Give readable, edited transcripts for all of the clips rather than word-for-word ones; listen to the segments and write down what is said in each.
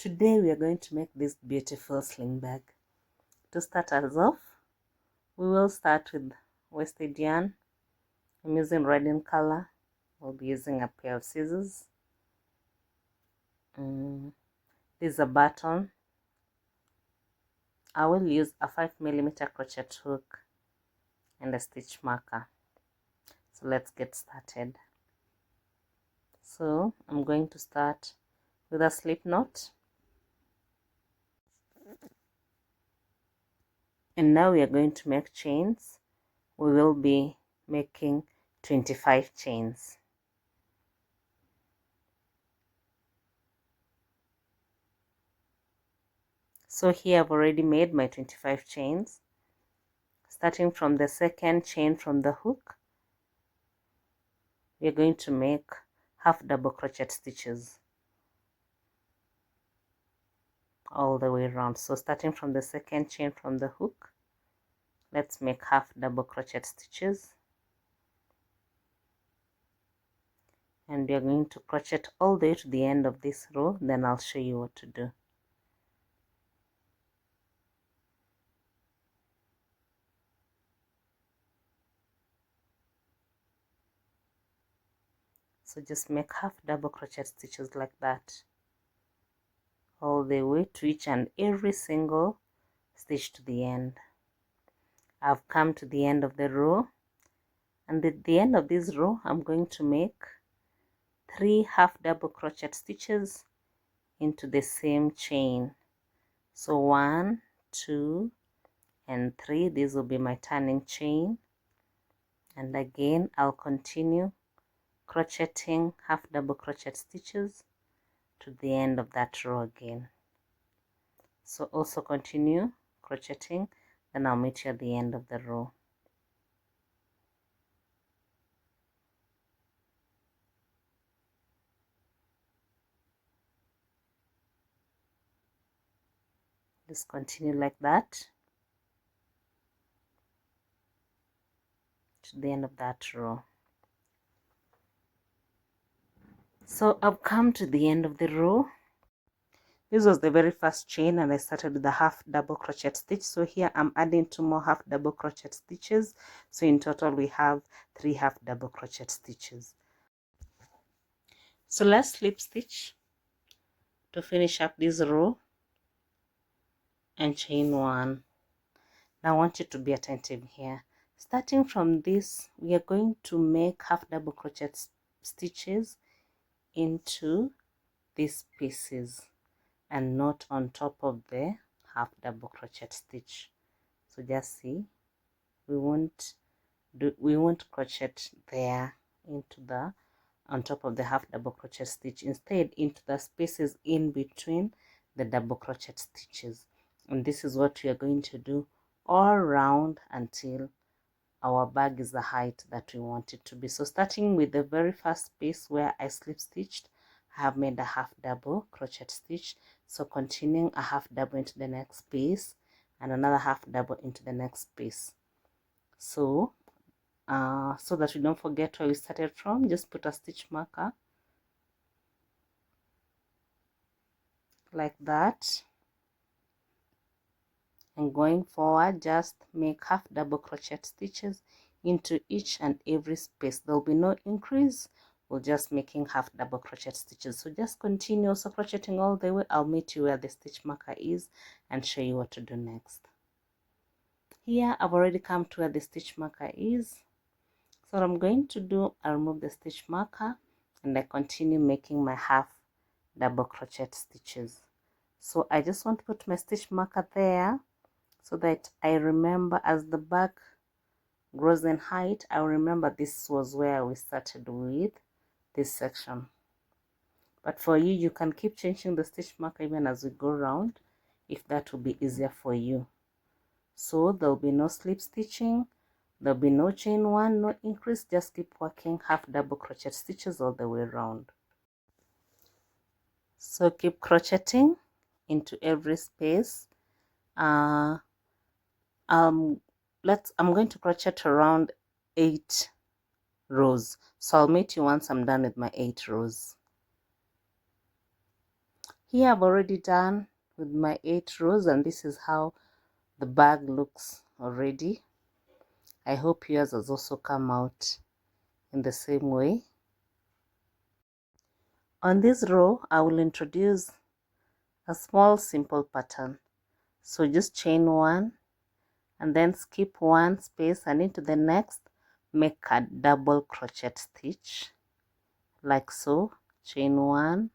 Today we are going to make this beautiful sling bag. To start us off, we will start with wasted yarn. I'm using red in color. We'll be using a pair of scissors. This is a button. I will use a 5mm crochet hook and a stitch marker. So let's get started. So I'm going to start with a slip knot. And now we are going to make chains. We will be making 25 chains. So here I've already made my 25 chains. Starting from the second chain from the hook, we are going to make half double crochet stitches all the way around. So starting from the second chain from the hook, let's make half double crochet stitches, and we are going to crochet all the way to the end of this row. Then I'll show you what to do. So just make half double crochet stitches like that all the way to each and every single stitch to the end. I've come to the end of the row, and at the end of this row I'm going to make 3 half double crochet stitches into the same chain. So 1, 2 and 3. This will be my turning chain, and again I'll continue crocheting half double crochet stitches to the end of that row again. So also continue crocheting, then I'll meet you at the end of the row. Just continue like that to the end of that row. So I've come to the end of the row. This was the very first chain, and I started with the half double crochet stitch. So here I'm adding 2 more half double crochet stitches. So in total we have 3 half double crochet stitches. So let's slip stitch to finish up this row and chain 1. Now I want you to be attentive here. Starting from this, we are going to make half double crochet stitches into these pieces and not on top of the half double crochet stitch. So just see, we won't crochet there into the on top of the half double crochet stitch, instead into the spaces in between the double crochet stitches. And this is what we are going to do all around until our bag is the height that we want it to be. So starting with the very first space where I slip stitched, I have made a half double crochet stitch. So continuing a half double into the next space and another half double into the next space. So so that we don't forget where we started from, just put a stitch marker like that, and going forward just make half double crochet stitches into each and every space. There will be no increase, we're just making half double crochet stitches. So just continue also crocheting all the way. I'll meet you where the stitch marker is and show you what to do next. Here I've already come to where the stitch marker is. So what I'm going to do, I'll remove the stitch marker and I continue making my half double crochet stitches. So I just want to put my stitch marker there so that I remember as the bag grows in height, I remember this was where we started with this section. But for you, you can keep changing the stitch marker even as we go around, if that will be easier for you. So there'll be no slip stitching, there'll be no chain 1, no increase, just keep working half double crochet stitches all the way around. So keep crocheting into every space. I'm going to crochet around 8 rows. So I'll meet you once I'm done with my 8 rows. Here I've already done with my 8 rows, and this is how the bag looks already. I hope yours has also come out in the same way. On this row, I will introduce a small simple pattern. So just chain 1 and then skip 1 space, and into the next make a double crochet stitch like so. Chain 1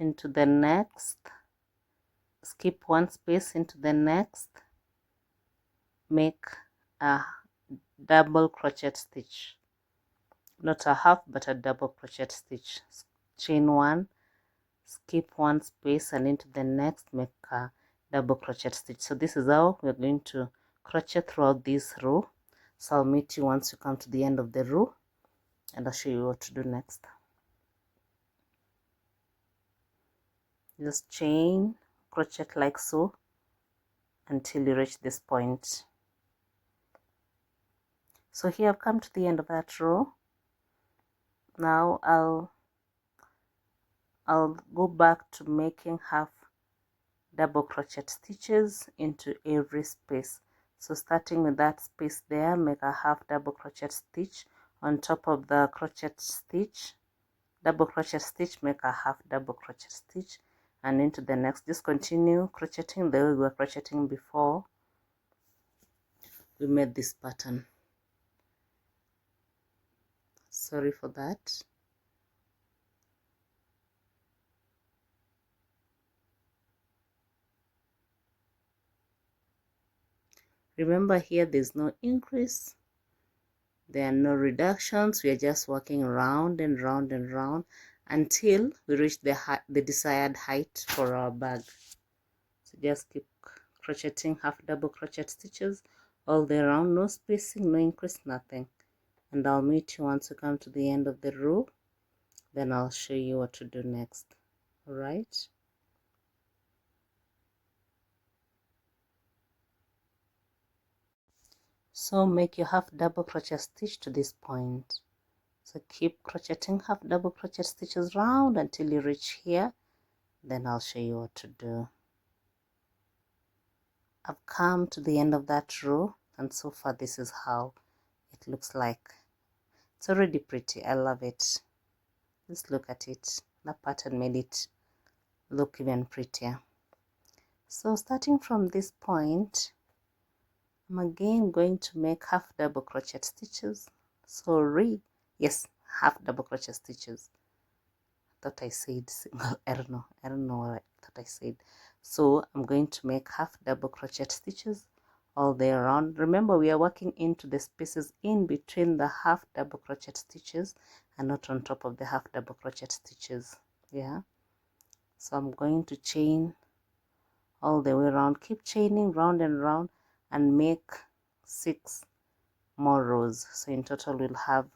into the next, skip 1 space, into the next make a double crochet stitch, not a half but a double crochet stitch. Chain 1, skip 1 space, and into the next make a double crochet stitch. So this is how we're going to crochet throughout this row. So I'll meet you once you come to the end of the row, and I'll show you what to do next. Just chain, crochet like so until you reach this point. So here I've come to the end of that row. Now I'll go back to making half double crochet stitches into every space. So starting with that space there, make a half double crochet stitch on top of the crochet stitch, double crochet stitch, make a half double crochet stitch, and into the next just continue crocheting the way we were crocheting before we made this pattern. Sorry for that. Remember, here there's no increase, there are no reductions. We are just working round and round and round until we reach the desired height for our bag. So just keep crocheting half double crochet stitches all the way around, no spacing, no increase, nothing. And I'll meet you once you come to the end of the row, then I'll show you what to do next. All right. So make your half double crochet stitch to this point. So keep crocheting half double crochet stitches round until you reach here, then I'll show you what to do. I've come to the end of that row, and so far this is how it looks like. It's already pretty. I love it. Just look at it. The pattern made it look even prettier. So starting from this point, I'm again going to make half double crochet stitches. Sorry, yes, half double crochet stitches. I thought I said single. I don't know what I thought I said. So I'm going to make half double crochet stitches all the way around. Remember, we are working into the spaces in between the half double crochet stitches and not on top of the half double crochet stitches. Yeah, so I'm going to chain all the way around, keep chaining round and round, and make 6 more rows. So in total we'll have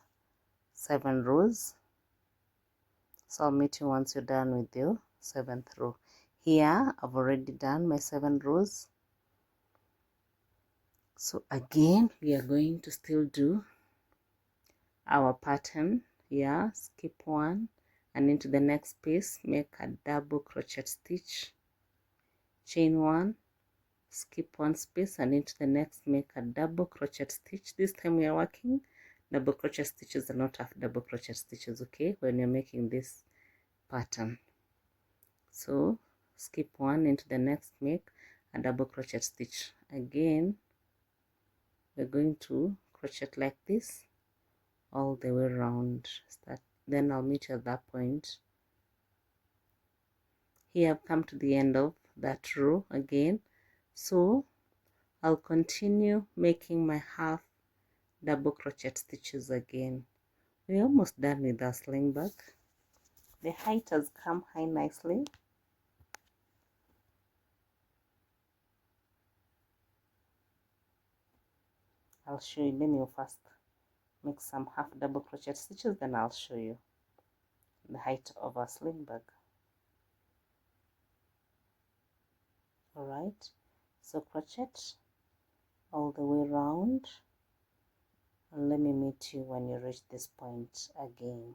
7 rows. So I'll meet you once you're done with your 7th row. Here I've already done my 7 rows. So again we are going to still do our pattern. Yeah, skip 1 and into the next space make a double crochet stitch, chain 1, skip 1 space, and into the next make a double crochet stitch. This time we are working double crochet stitches and not half double crochet stitches, okay, when you're making this pattern. So skip 1, into the next make a double crochet stitch. Again we're going to crochet like this all the way around. Then I'll meet you at that point. Here I've come to the end of that row again, so I'll continue making my half double crochet stitches again. We're almost done with our sling bag. The height has come high nicely. I'll show you. Let me first make some half double crochet stitches, then I'll show you the height of our sling bag. Alright, so crochet all the way around, and let me meet you when you reach this point again.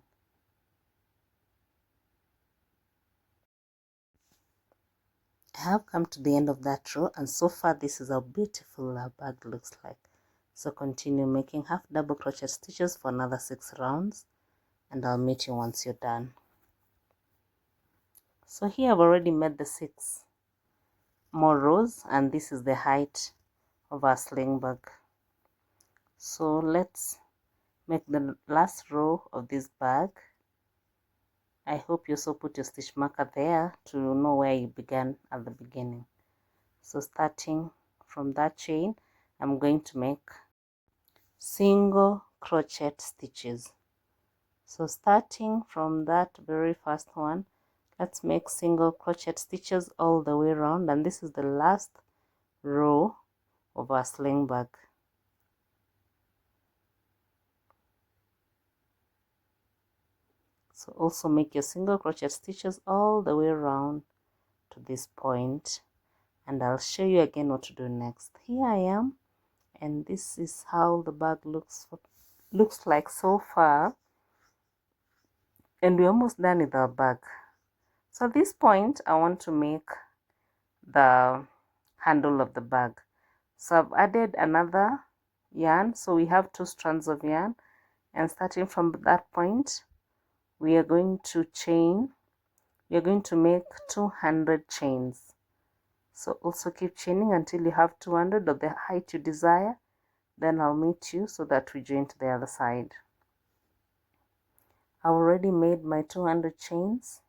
have come to the end of that row, and so far this is how beautiful our bag looks like. So continue making half double crochet stitches for another 6 rounds, and I'll meet you once you're done. So here I've already made the 6 more rows, and this is the height of our sling bag. So let's make the last row of this bag. I hope you also put your stitch marker there to know where you began at the beginning. So starting from that chain, I'm going to make single crochet stitches. So starting from that very first one, let's make single crochet stitches all the way around, and this is the last row of our sling bag. So also make your single crochet stitches all the way around to this point, and I'll show you again what to do next. Here I am, and this is how the bag looks like so far, and we're almost done with our bag. So at this point I want to make the handle of the bag. So I've added another yarn, so we have 2 strands of yarn, and starting from that point we are going to make 200 chains. So also keep chaining until you have 200 of the height you desire, then I'll meet you so that we join to the other side. I already made my 200 chains,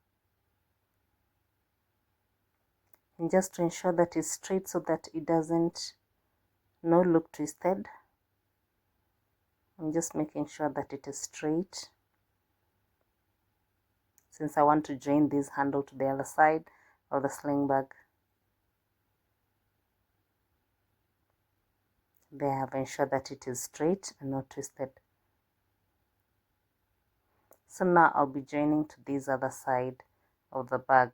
and just to ensure that it's straight so that it doesn't look twisted, I'm just making sure that it is straight, since I want to join this handle to the other side of the sling bag. There I have ensured that it is straight and not twisted. So now I'll be joining to this other side of the bag.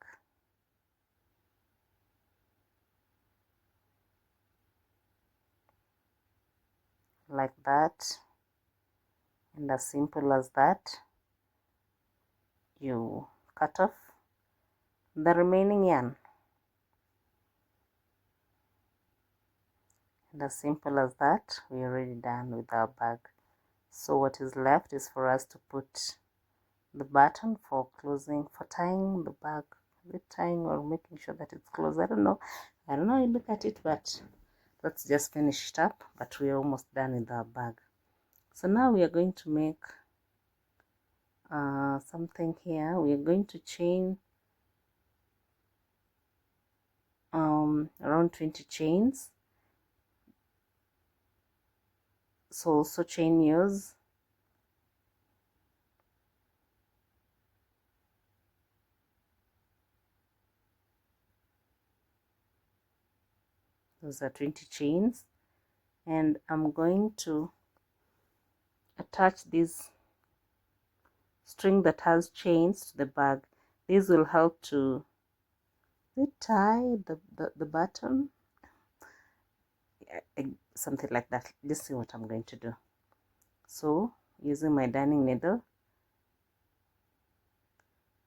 Like that, and as simple as that, you cut off the remaining yarn. And as simple as that, we're already done with our bag. So what is left is for us to put the button for closing, for tying the bag. Is it tying or making sure that it's closed? I don't know how you look at it, but let's just finish it up. But we're almost done with our bag. So now we are going to make something here. We are going to chain around 20 chains. So also chain yours. Those are 20 chains, and I'm going to attach this string that has chains to the bag. This will help to tie the button, something like that. Let's see what I'm going to do. So using my darning needle,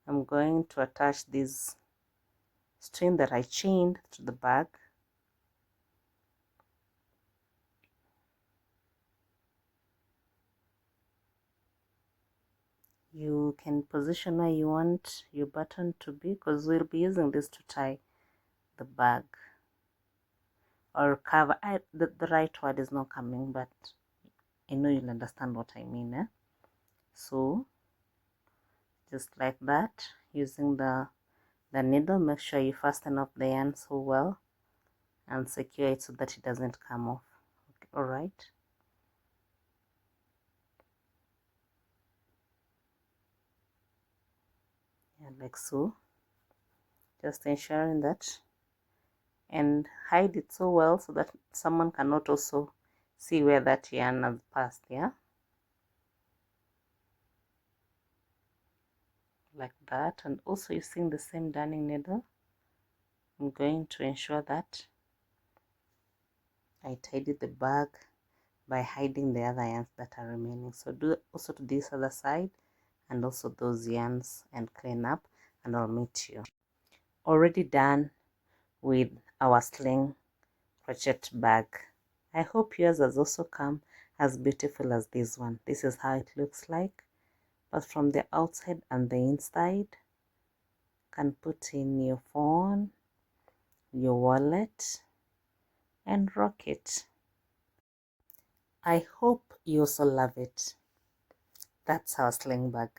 I'm going to attach this string that I chained to the bag. You can position where you want your button to be, because we'll be using this to tie the bag or cover. The right word is not coming, but I know you'll understand what I mean. So just like that, using the needle, make sure you fasten up the yarn so well and secure it so that it doesn't come off. Okay, all right. Yeah, like so. Just ensuring that, and hide it so well so that someone cannot also see where that yarn has passed. Yeah, like that. And also using the same darning needle, I'm going to ensure that I tidy the bag by hiding the other yarns that are remaining. So do also to this other side and also those yarns and clean up, and I'll meet you. Already done with our Sling crochet bag. I hope yours has also come as beautiful as this one. This is how it looks like, but from the outside and the inside. Can put in your phone, your wallet, and rock it. I hope you also love it. That's our Sling bag.